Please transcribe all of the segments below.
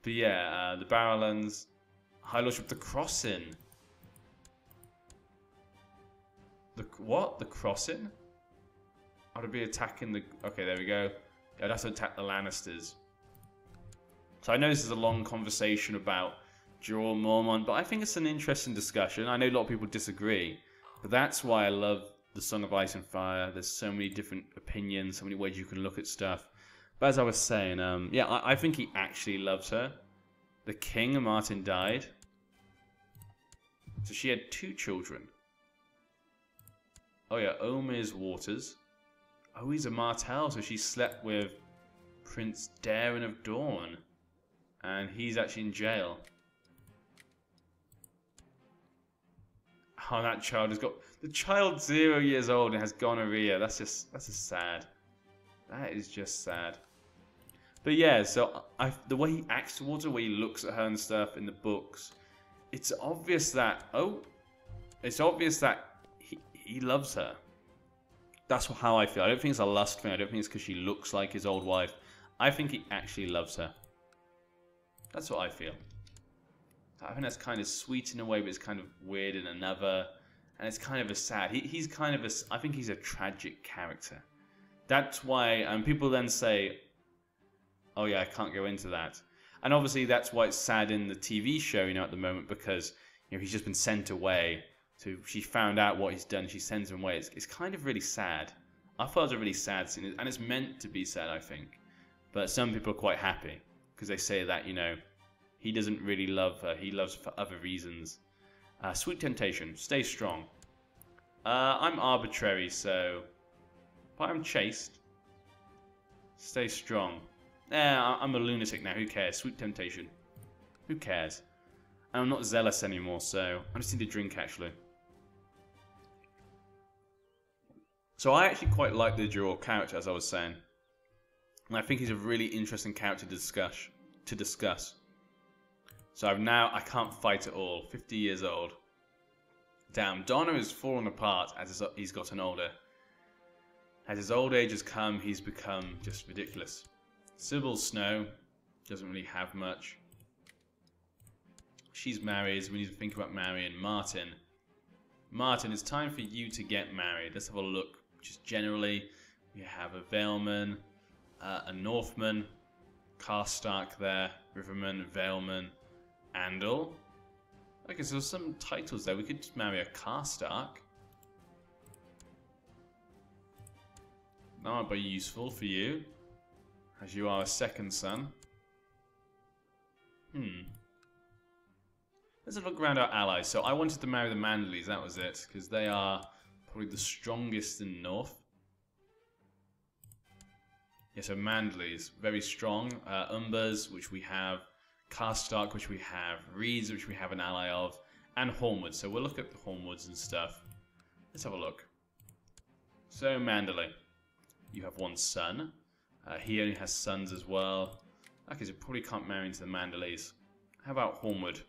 But yeah, the Barrowlands, High Lordship, the Crossing. The what? The Crossing? I'd be attacking the... Okay, there we go. I'd have to attack the Lannisters. So I know this is a long conversation about Jorah Mormont, but I think it's an interesting discussion. I know a lot of people disagree, but that's why I love The Song of Ice and Fire. There's so many different opinions, so many ways you can look at stuff. But as I was saying, yeah, I think he actually loves her. The king, Martin, died. So she had 2 children. Oh yeah, Omir's Waters. Oh, he's a Martell, so she slept with Prince Daeron of Dawn. And he's actually in jail. Oh, that child has got... The child's 0 years old and has gonorrhea. That's just sad. That is just sad. But yeah, so the way he acts towards her, the way he looks at her and stuff in the books, it's obvious that... Oh, it's obvious that he loves her. That's how I feel. I don't think it's a lust thing. I don't think it's because she looks like his old wife. I think he actually loves her. That's what I feel. I think that's kind of sweet in a way, but it's kind of weird in another. And it's kind of a sad... He's kind of a... I think he's a tragic character. That's why... people then say... Oh yeah, I can't go into that. And obviously that's why it's sad in the TV show, you know, at the moment, because, you know, he's just been sent away. So she found out what he's done. She sends him away. It's kind of really sad. I thought it was a really sad scene. And it's meant to be sad, I think. But some people are quite happy. Because they say that, you know, he doesn't really love her. He loves her for other reasons. Sweet Temptation. Stay strong. I'm arbitrary, so... But I'm chaste. Stay strong. I'm a lunatic now. Who cares? Sweet Temptation. Who cares? And I'm not zealous anymore, so... I just need a drink, actually. So I actually quite like the Jorah character, as I was saying. And I think he's a really interesting character to discuss. So I can't fight at all. 50 years old. Damn, Donna has fallen apart as he's gotten older. As his old age has come, he's become just ridiculous. Sybil Snow doesn't really have much. She's married. We need to think about marrying Martin. Martin, it's time for you to get married. Let's have a look. Just generally, we have a Valeman, a Northman, Karstark there, Riverman, Valeman, Andal. Okay, so there's some titles there. We could just marry a Karstark. That might be useful for you, as you are a second son. Let's have a look around our allies. So I wanted to marry the Manderleys, that was it, because they are probably the strongest in the north. Yeah, so Manderleys, very strong. Umbers, which we have. Karstark, which we have. Reeds, which we have an ally of. And Hornwood. So we'll look at the Hornwoods and stuff. Let's have a look. So Manderley. You have one son. He only has sons as well. Okay, so probably can't marry into the Manderleys. How about Hornwood?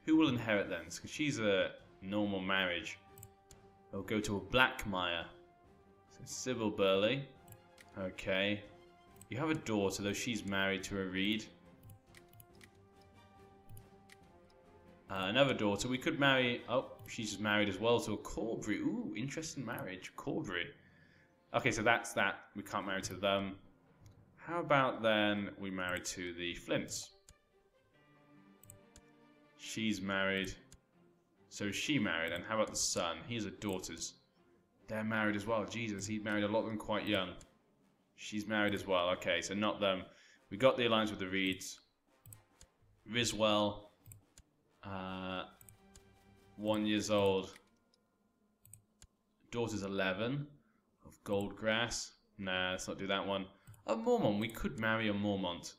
Who will inherit then? Because she's a normal marriage. They'll go to a Blackmire. So Sybil Burley. Okay. You have a daughter, though she's married to a Reed. Another daughter. We could marry... Oh, she's just married as well to a Corbry. Ooh, interesting marriage. Corbry. Okay, so that's that. We can't marry to them. How about then we marry to the Flints? She's married. So is she married? And how about the son? He has a daughters. They're married as well. Jesus, he married a lot of them quite young. She's married as well. Okay, so not them. We got the alliance with the Reeds. Riswell. 1 year old. Daughter's 11. Of Goldgrass. Nah, let's not do that one. A Mormont. We could marry a Mormont.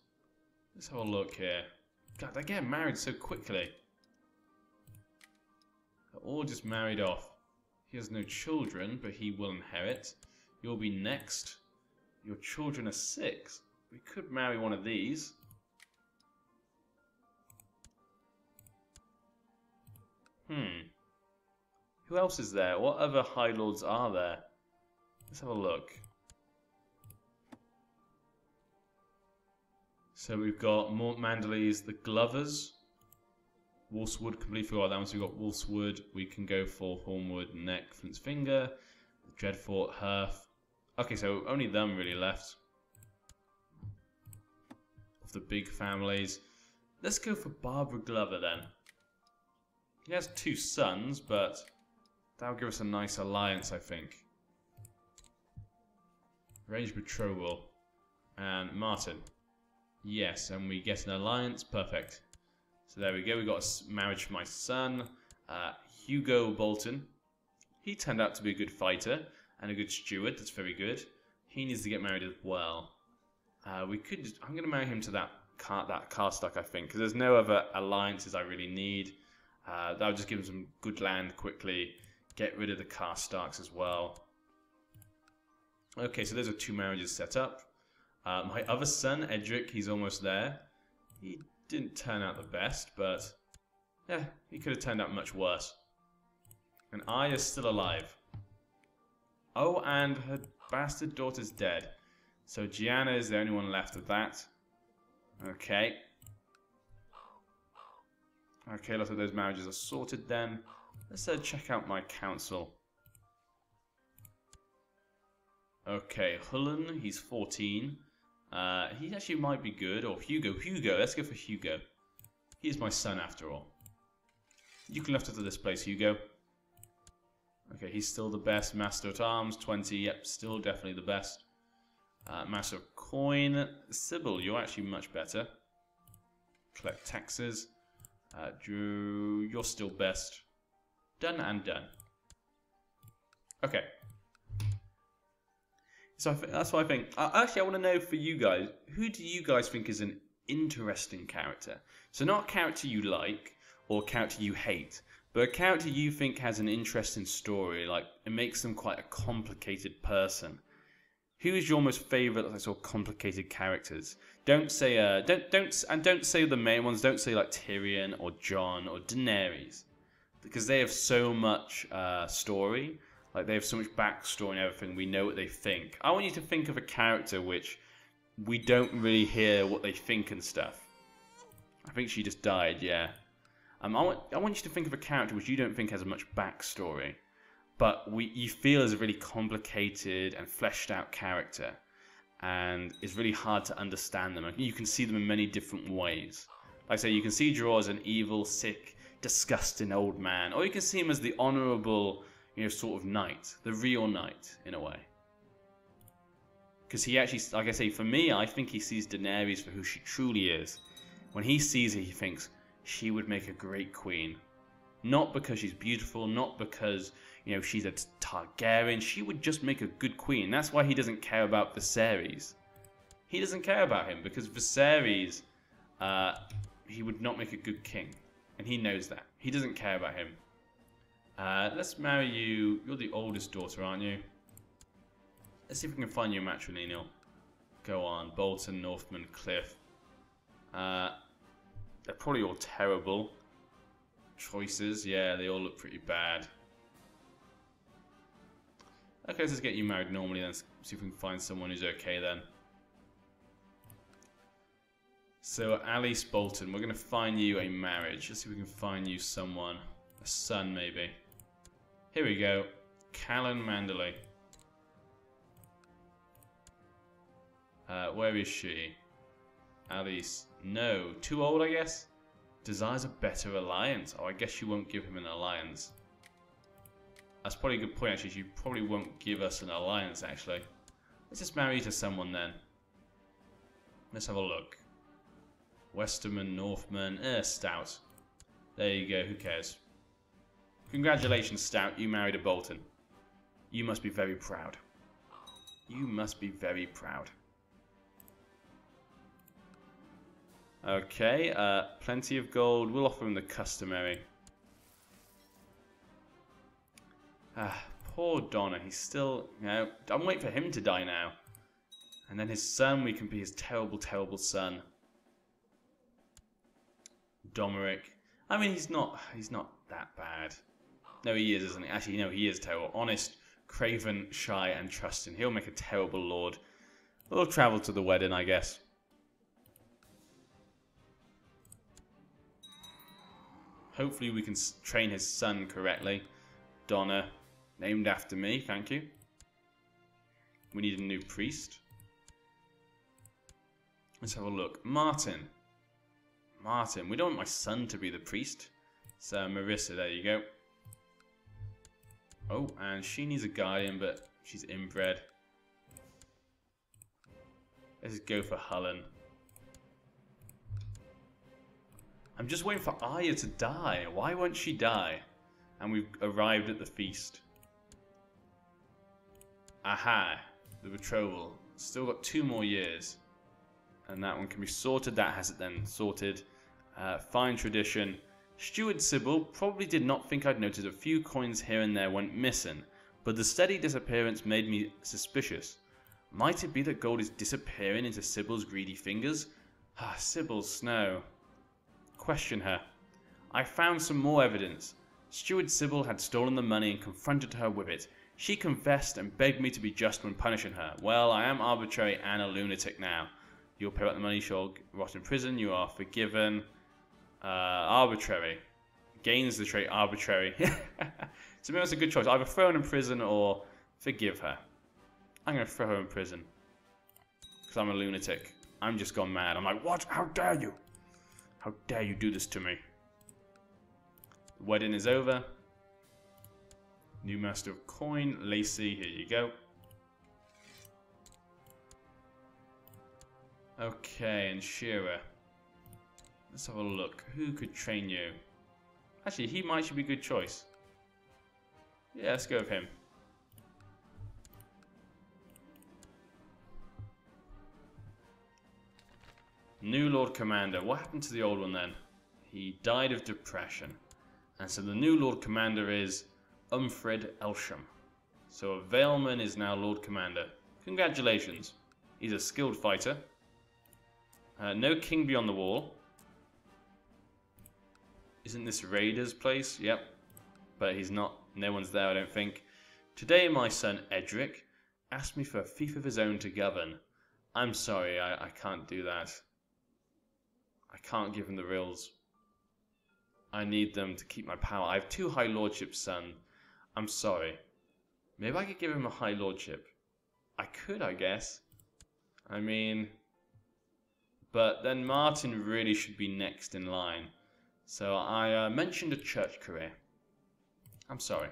Let's have a look here. God, they get married so quickly. They're all just married off. He has no children, but he will inherit. You'll be next. Your children are 6. We could marry one of these. Who else is there? What other High Lords are there? Let's have a look. So we've got more Manderleys, the Glovers. Wolfswood, completely forgot that one. So we've got Wolfswood. We can go for Hornwood, Neck, Flint's Finger, Dreadfort, Hearth. Okay, so only them really left. Of the big families. Let's go for Barbara Glover then. He has 2 sons, but that'll give us a nice alliance, I think. Range betrothal. And Martin. Yes, and we get an alliance. Perfect. So there we go. We got a marriage for my son. Hugo Bolton. He turned out to be a good fighter and a good steward. That's very good. He needs to get married as well. We could. I'm going to marry him to that Carstock, I think, because there's no other alliances I really need. That'll just give him some good land quickly. Get rid of the Carstocks as well. Okay, so those are 2 marriages set up. My other son, Edric, he's almost there. He didn't turn out the best, but yeah, he could have turned out much worse. And I is still alive. Oh, and her bastard daughter's dead. So Gianna is the only one left of that. Okay. Okay, a lot of those marriages are sorted then. Let's check out my council. Okay, Hullen, he's 14. He actually might be good. Or Hugo. Let's go for Hugo. He's my son after all. You can lift up to this place, Hugo. Okay, he's still the best. Master at Arms, 20. Yep, still definitely the best. Master of Coin. Sybil, you're actually much better. Collect taxes. Drew, you're still best. Done and done. Okay. So that's what I think. Actually, I want to know for you guys, who do you guys think is an interesting character? So not a character you like or a character you hate, but a character you think has an interesting story, like it makes them quite a complicated person. Who is your most favourite like, sort of complicated characters? Don't say don't say the main ones. Don't say like Tyrion or Jon or Daenerys, because they have so much story. Like they have so much backstory and everything. We know what they think. I want you to think of a character which we don't really hear what they think and stuff. I think she just died. Yeah. I want you to think of a character which you don't think has much backstory, but you feel is a really complicated and fleshed out character, and it's really hard to understand them. You can see them in many different ways. Like I say, you can see Jorah as an evil, sick, disgusting old man, or you can see him as the honourable, sort of knight, the real knight in a way. Because he actually, like I say, for me, I think he sees Daenerys for who she truly is. When he sees her, he thinks she would make a great queen. Not because she's beautiful, not because, she's a Targaryen. She would just make a good queen. That's why he doesn't care about Viserys. He doesn't care about him because Viserys, he would not make a good king. And he knows that. He doesn't care about him. Let's marry you. You're the oldest daughter, aren't you? Let's see if we can find you a matrilineal. Go on. Bolton, Northman, Cliff. They're probably all terrible choices. Yeah, they all look pretty bad. Okay, let's just get you married normally then. See if we can find someone who's okay then. So, Alice Bolton, we're going to find you a marriage. Let's see if we can find you someone. A son, maybe. Here we go. Callan Manderley. Where is she? Alice. No. Too old, I guess? Desires a better alliance. Oh, I guess she won't give him an alliance. That's probably a good point, actually. She probably won't give us an alliance, actually. Let's just marry to someone, then. Let's have a look. Westerman, Northman. Stout. There you go. Who cares? Congratulations, Stout. You married a Bolton. You must be very proud. You must be very proud. Okay, plenty of gold. We'll offer him the customary. Poor Donna. He's still, I'm waiting for him to die now. And then his son, we can be his terrible, terrible son. Domeric. I mean, he's not that bad. No, he is, isn't he? Actually, no, he is terrible. Honest, craven, shy, and trusting. He'll make a terrible lord. We'll travel to the wedding, I guess. Hopefully we can train his son correctly. Donna, named after me, thank you. We need a new priest. Let's have a look. Martin. Martin, we don't want my son to be the priest. So Marissa, there you go. Oh, and she needs a guardian, but she's inbred. Let's go for Hullen. I'm just waiting for Arya to die. Why won't she die? And we've arrived at the feast. Aha. The betrothal. Still got 2 more years. And that one can be sorted. That has it then sorted. Fine tradition. Steward Sybil probably did not think I'd noticed a few coins here and there went missing, but the steady disappearance made me suspicious. Might it be that gold is disappearing into Sybil's greedy fingers? Ah, Sybil Snow. Question her. I found some more evidence. Steward Sybil had stolen the money and confronted her with it. She confessed and begged me to be just when punishing her. Well, I am arbitrary and a lunatic now. You'll pay back the money, shall rot in prison, you are forgiven. Arbitrary. Gains the trait arbitrary. So maybe that's a good choice. Either throw her in prison or forgive her. I'm going to throw her in prison. Because I'm a lunatic. I'm just gone mad. I'm like, what? How dare you? How dare you do this to me? The wedding is over. New master of coin. Lacey, here you go. Okay, and Shearer. Let's have a look. Who could train you? Actually, he might be a good choice. Yeah, let's go with him. New Lord Commander. What happened to the old one then? He died of depression. And so the new Lord Commander is Umfred Elsham. So a Valeman is now Lord Commander. Congratulations. He's a skilled fighter. No king beyond the wall. Isn't this Raider's place? Yep. But he's not. No one's there, I don't think. Today my son Edric asked me for a fief of his own to govern. I'm sorry, I can't do that. I can't give him the rills. I need them to keep my power. I have 2 high lordships, son. I'm sorry. Maybe I could give him a high lordship. I could, I guess. I mean... But then Martin really should be next in line. So I mentioned a church career. I'm sorry.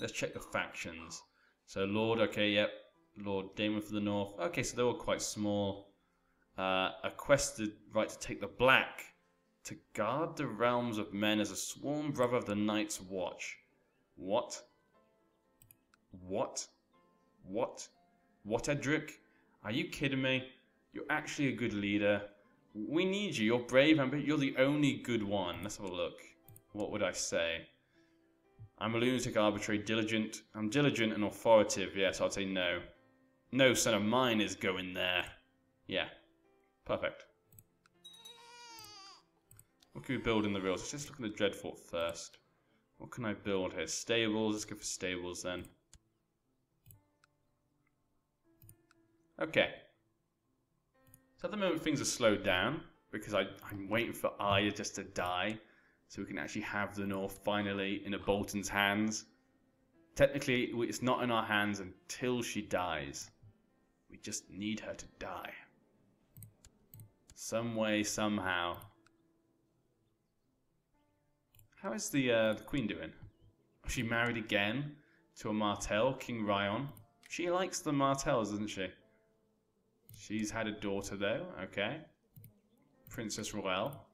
Let's check the factions. So Lord, okay, yep. Lord Damon for the North. Okay, so they're all quite small. A quested right to take the Black. To guard the realms of men as a sworn brother of the Night's Watch. What? What? What? What, Edric? Are you kidding me? You're actually a good leader. We need you. You're brave, but you're the only good one. Let's have a look. What would I say? I'm a lunatic, arbitrary, diligent. I'm diligent and authoritative. Yes, I'd say no. No son of mine is going there. Yeah. Perfect. What can we build in the reals? Let's just look at the Dreadfort first. What can I build here? Stables. Let's go for stables then. Okay. So at the moment things are slowed down because I'm waiting for Arya just to die so we can actually have the North finally in a Bolton's hands. Technically it's not in our hands until she dies. We just need her to die. Some way, somehow. How is the Queen doing? She married again to a Martell, King Ryon. She likes the Martells, doesn't she? She's had a daughter though, okay. Princess Royale.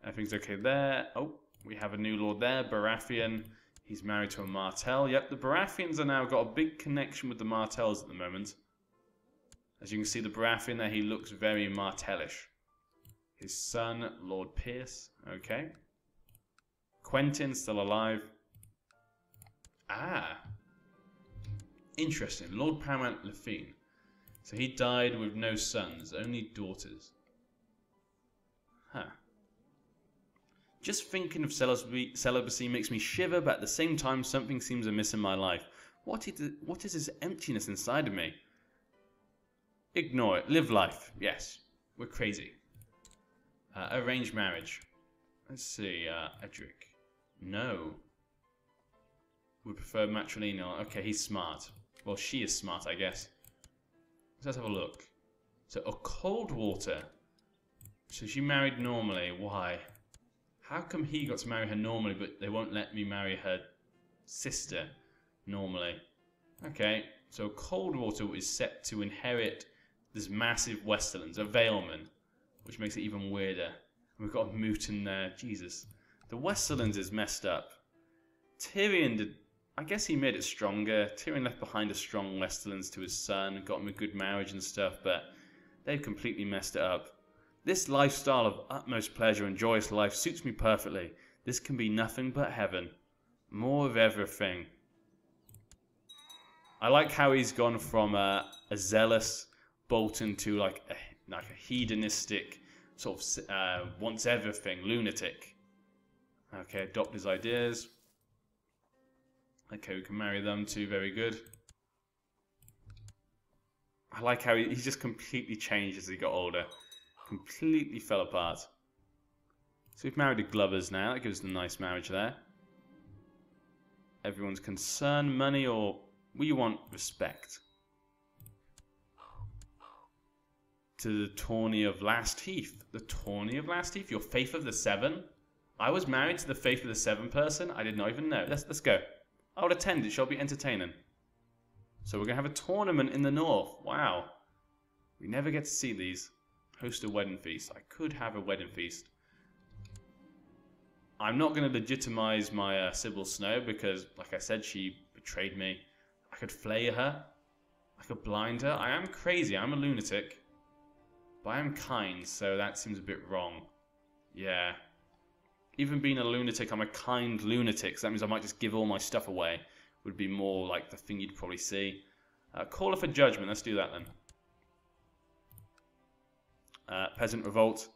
Everything's okay there. Oh, we have a new lord there, Baratheon. He's married to a Martell. Yep, the Baratheons are now got a big connection with the Martells at the moment. As you can see, the Baratheon there, he looks very Martellish. His son, Lord Pierce. Okay. Quentin, still alive. Ah. Interesting. Lord Paramount Lefine. So he died with no sons, only daughters. Huh. Just thinking of celibacy makes me shiver, but at the same time something seems amiss in my life. What is this emptiness inside of me? Ignore it. Live life. Yes. We're crazy. Arranged marriage. Let's see. Edric. No. Would prefer matrilineal. Okay, he's smart. Well, she is smart, I guess. Let's have a look. So, a Coldwater. So she married normally. Why? How come he got to marry her normally, but they won't let me marry her sister normally? Okay, so Coldwater is set to inherit this massive Westerlands, a Valeman, which makes it even weirder. We've got a Mutin there. Jesus. The Westerlands is messed up. Tyrion did... I guess he made it stronger. Tyrion left behind a strong Westerlands to his son, got him a good marriage and stuff, but they've completely messed it up. This lifestyle of utmost pleasure and joyous life suits me perfectly. This can be nothing but heaven. More of everything. I like how he's gone from a zealous Bolton to like a hedonistic, sort of wants everything, lunatic. Okay, adopt his ideas. Okay, we can marry them too, very good. I like how he just completely changed as he got older. Completely fell apart. So we've married the Glovers now, that gives us a nice marriage there. Everyone's concern, money, or we want respect. To the Tourney of Last Heath. The Tourney of Last Heath? Your Faith of the Seven? I was married to the Faith of the Seven person? I did not even know. Let's go. I would attend. It shall be entertaining. So we're going to have a tournament in the north. Wow. We never get to see these. Host a wedding feast. I could have a wedding feast. I'm not going to legitimize my Sybil Snow because, like I said, she betrayed me. I could flay her. I could blind her. I am crazy. I'm a lunatic. But I am kind, so that seems a bit wrong. Yeah. Even being a lunatic, I'm a kind lunatic, so that means I might just give all my stuff away. Would be more like the thing you'd probably see. Call her for judgment. Let's do that then. Peasant revolt.